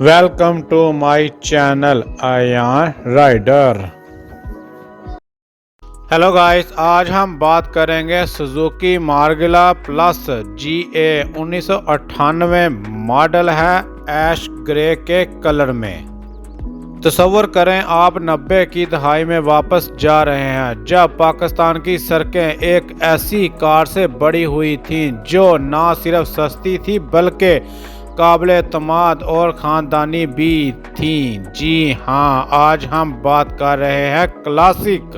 Welcome to my channel Ayaan rider. Hello guys, आज हम बात करेंगे Suzuki Margalla plus GA 1998 model है ऐश ग्रे के कलर में। तसव्वुर करें आप 90 की दहाई में वापस जा रहे हैं जब पाकिस्तान की सड़कें एक ऐसी कार से बड़ी हुई थीं जो ना सिर्फ सस्ती थी बल्कि काबिल एतमाद और ख़ानदानी भी थीं। जी हाँ, आज हम बात कर रहे हैं classic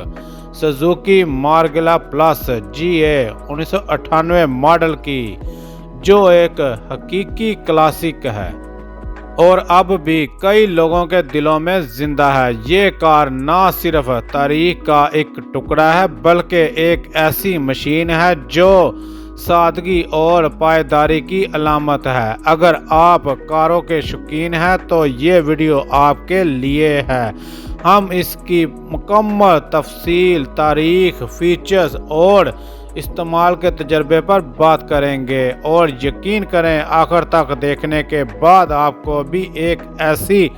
Suzuki Margalla plus GA 1998 model की, जो एक हकीकी क्लासिक है और अब भी कई लोगों के दिलों में जिंदा है। ये कार ना सिर्फ तारीख का एक टुकड़ा है बल्कि एक ऐसी मशीन है जो सादगी और पायदारी की अलामत है। अगर आप कारों के शौकीन हैं तो ये वीडियो आपके लिए है। हम इसकी मुकम्मल तफसील, तारीख, फीचर्स और इस्तेमाल के तजर्बे पर बात करेंगे और यकीन करें आखिर तक देखने के बाद आपको भी एक ऐसी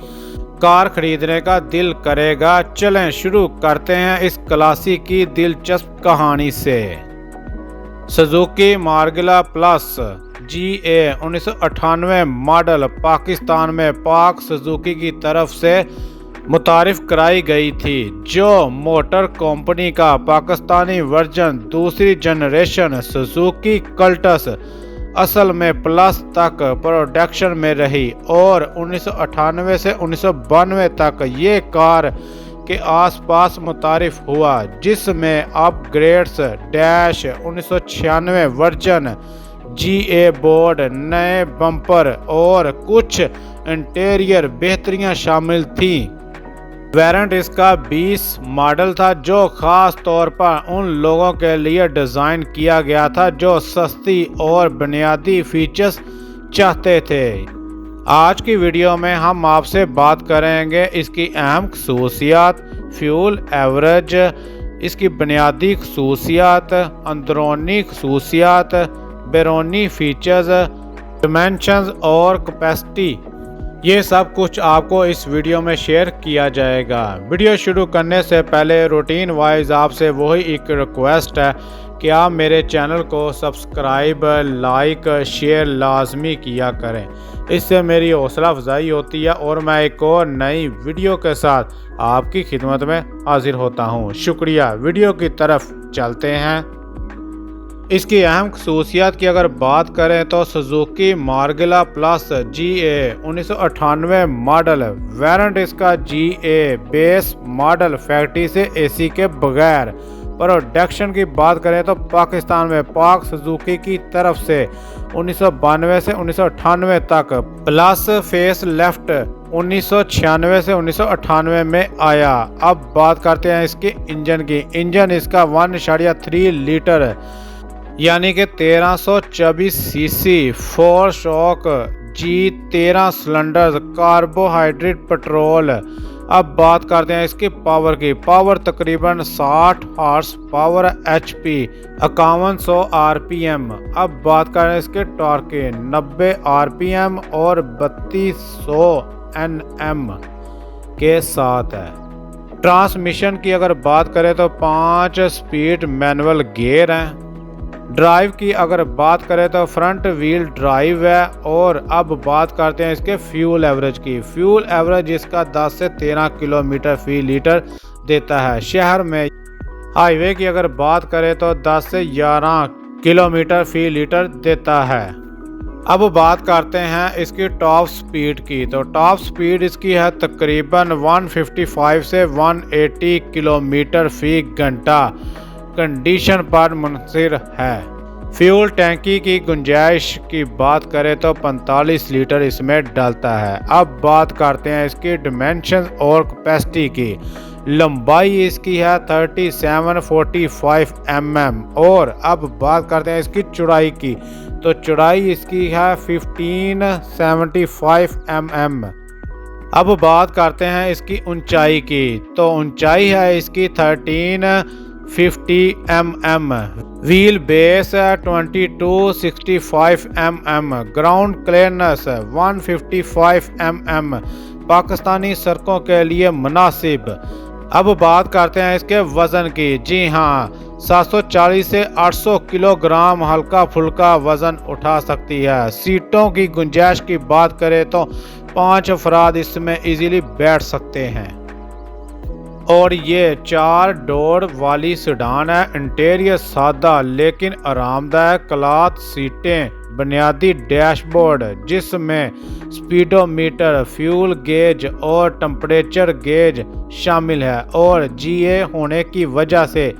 कार खरीदने का दिल करेगा। चलें शुरू करते हैं इस क्लासिक की दिलचस्प कहानी से। Suzuki Margalla plus GA 1998 model Pakistan में पाक सुजुकी की तरफ से मुतारिफ कराई गई थी, जो मोटर कंपनी का पाकिस्तानी वर्जन दूसरी जनरेशन सुजुकी कल्टस असल में प्लस तक प्रोडक्शन में रही और 1998 से 1992 तक ये कार के आसपास मुतारिफ हुआ, जिसमें upgrades dash 1996 version GA board, नए बम्पर और कुछ इंटीरियर बेहतरियां शामिल थी। वेरिएंट इसका 20 मॉडल था जो ख़ास तौर पर उन लोगों के लिए डिज़ाइन किया गया था जो सस्ती और बुनियादी फीचर्स चाहते थे। आज की वीडियो में हम आपसे बात करेंगे इसकी अहम खसूसियात, फ्यूल एवरेज, इसकी बुनियादी खसूसियात, अंदरूनी खसूसियात, बैरूनी फीचर्स, डिमेंशंस और कैपेसिटी। ये सब कुछ आपको इस वीडियो में शेयर किया जाएगा। वीडियो शुरू करने से पहले रूटीन वाइज आपसे वही एक रिक्वेस्ट है कि आप मेरे चैनल को सब्सक्राइब, लाइक, शेयर लाजमी किया करें। इससे मेरी हौसला अफजाई होती है और मैं एक और नई वीडियो के साथ आपकी खिदमत में हाजिर होता हूँ। शुक्रिया। वीडियो की तरफ चलते हैं। इसकी अहम खसूसियात की अगर बात करें तो Suzuki Margalla plus GA 1998 model variant इसका GA बेस मॉडल फैक्ट्री से AC के बगैर। प्रोडक्शन की बात करें तो पाकिस्तान में पाक सुजुकी की तरफ से 1992 से 1998 तक प्लस फेस लेफ्ट 1996 से 1998 में आया। अब बात करते हैं इसके इंजन की। इंजन इसका 1.3 लीटर यानी कि 1324 cc 4 stroke G13 cylinder carbohydrate petrol. अब बात करते हैं इसकी पावर की। पावर तकरीबन 60 हॉर्स पावर HP 5100 RPM। अब बात करें इसके टॉर्क की। 90 RPM और 3200 Nm के साथ है। ट्रांसमिशन की अगर बात करें तो 5 स्पीड मैनुअल गियर हैं। ड्राइव की अगर बात करें तो फ्रंट व्हील ड्राइव है। और अब बात करते हैं इसके फ्यूल एवरेज की। फ्यूल एवरेज इसका 10 से 13 किलोमीटर फी लीटर देता है। शहर में हाईवे की अगर बात करें तो 10 से 11 किलोमीटर फी लीटर देता है। अब बात करते हैं इसकी टॉप स्पीड की। तो टॉप स्पीड इसकी है तकरीबन 155 से 180 किलोमीटर फी घंटा कंडीशन पर मुनहसर है। फ्यूल टैंकी की गुंजाइश की बात करें तो 45 लीटर इसमें डालता है। अब बात करते हैं इसकी डिमेंशन और कैपेसिटी की। लंबाई इसकी है 3745 mm और अब बात करते हैं इसकी चौड़ाई की। तो चौड़ाई इसकी है 1575 mm। अब बात करते हैं इसकी ऊंचाई की। तो ऊंचाई है इसकी 13 50 mm, wheel base 2265 mm, ground clearance 155 mm, Pakistani सड़कों के लिए मुनासिब। अब बात करते हैं इसके वजन की। जी हाँ, 740 से 800 किलोग्राम हल्का फुल्का वजन उठा सकती है। सीटों की गुंजाइश की बात करें तो 5 अफराद इसमें इजीली बैठ सकते हैं और ये 4 डोर वाली सेडान है। इंटीरियर सादा लेकिन आरामदायक, क्लॉथ सीटें, बुनियादी डैशबोर्ड जिसमें स्पीडोमीटर, फ्यूल गेज और टेम्परेचर गेज शामिल है और जीए होने की वजह से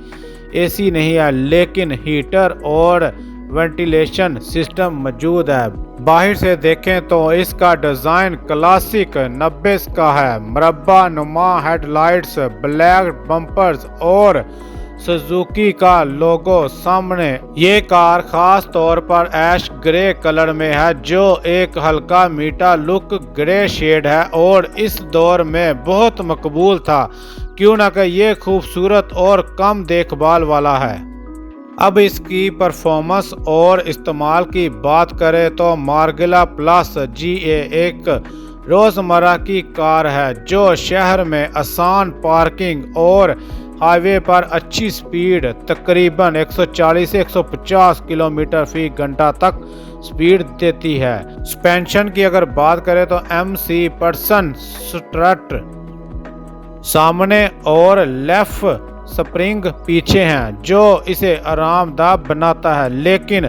एसी नहीं है लेकिन हीटर और वेंटिलेशन सिस्टम मौजूद है। बाहर से देखें तो इसका डिज़ाइन क्लासिक 90s का है। मरबा नुमा हेडलाइट्स, ब्लैक बम्पर्स और सुजुकी का लोगो सामने। ये कार खास तौर पर ऐश ग्रे कलर में है जो एक हल्का मीठा लुक ग्रे शेड है और इस दौर में बहुत मकबूल था, क्यों ना कि ये खूबसूरत और कम देखभाल वाला है। अब इसकी परफॉर्मेंस और इस्तेमाल की बात करें तो मार्गिला प्लस जीए एक रोज़मर्रा की कार है जो शहर में आसान पार्किंग और हाईवे पर अच्छी स्पीड तकरीबन 140 से 150 किलोमीटर फी घंटा तक स्पीड देती है। सस्पेंशन की अगर बात करें तो MC पर्सन स्ट्रट सामने और लेफ्ट स्प्रिंग पीछे हैं जो इसे आरामदायक बनाता है, लेकिन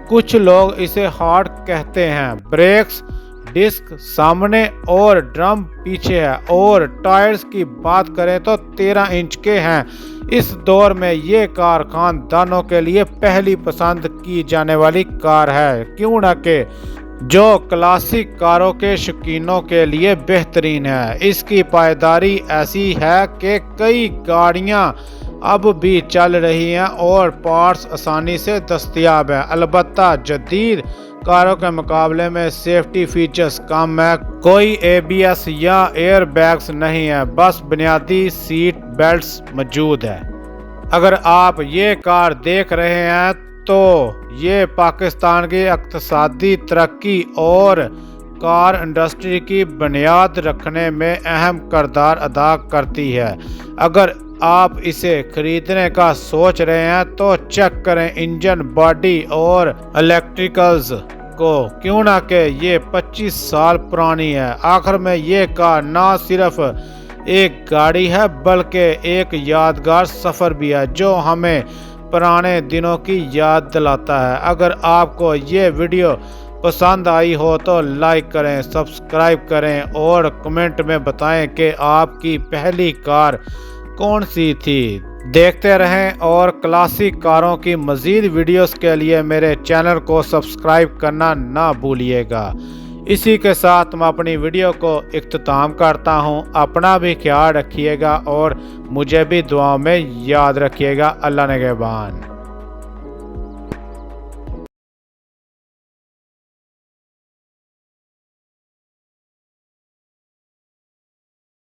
कुछ लोग इसे हार्ड कहते हैं। ब्रेक्स डिस्क सामने और ड्रम पीछे है और टायर्स की बात करें तो 13 इंच के हैं। इस दौर में ये कार खानदानों के लिए पहली पसंद की जाने वाली कार है, क्यों ना कि जो क्लासिक कारों के शौकीनों के लिए बेहतरीन है। इसकी पायदारी ऐसी है कि कई गाड़ियां अब भी चल रही हैं और पार्ट्स आसानी से दस्तयाब हैं। अलबत्ता जदीद कारों के मुकाबले में सेफ्टी फीचर्स कम है। कोई ABS या एयर बैग्स नहीं है, बस बुनियादी सीट बेल्ट्स मौजूद है। अगर आप ये कार देख रहे हैं तो ये पाकिस्तान की इक़्तिसादी तरक्की और कार इंडस्ट्री की बुनियाद रखने में अहम किरदार अदा करती है। अगर आप इसे खरीदने का सोच रहे हैं तो चेक करें इंजन, बॉडी और इलेक्ट्रिकल्स को, क्यों ना कि ये 25 साल पुरानी है। आखिर में ये कार ना सिर्फ एक गाड़ी है बल्कि एक यादगार सफ़र भी है जो हमें पुराने दिनों की याद दिलाता है। अगर आपको ये वीडियो पसंद आई हो तो लाइक करें, सब्सक्राइब करें और कमेंट में बताएं कि आपकी पहली कार कौन सी थी। देखते रहें और क्लासिक कारों की मज़ीद वीडियोस के लिए मेरे चैनल को सब्सक्राइब करना ना भूलिएगा। इसी के साथ मैं अपनी वीडियो को इख्तिताम करता हूं। अपना भी ख्याल रखिएगा और मुझे भी दुआओं में याद रखिएगा। अल्लाह निगहबान।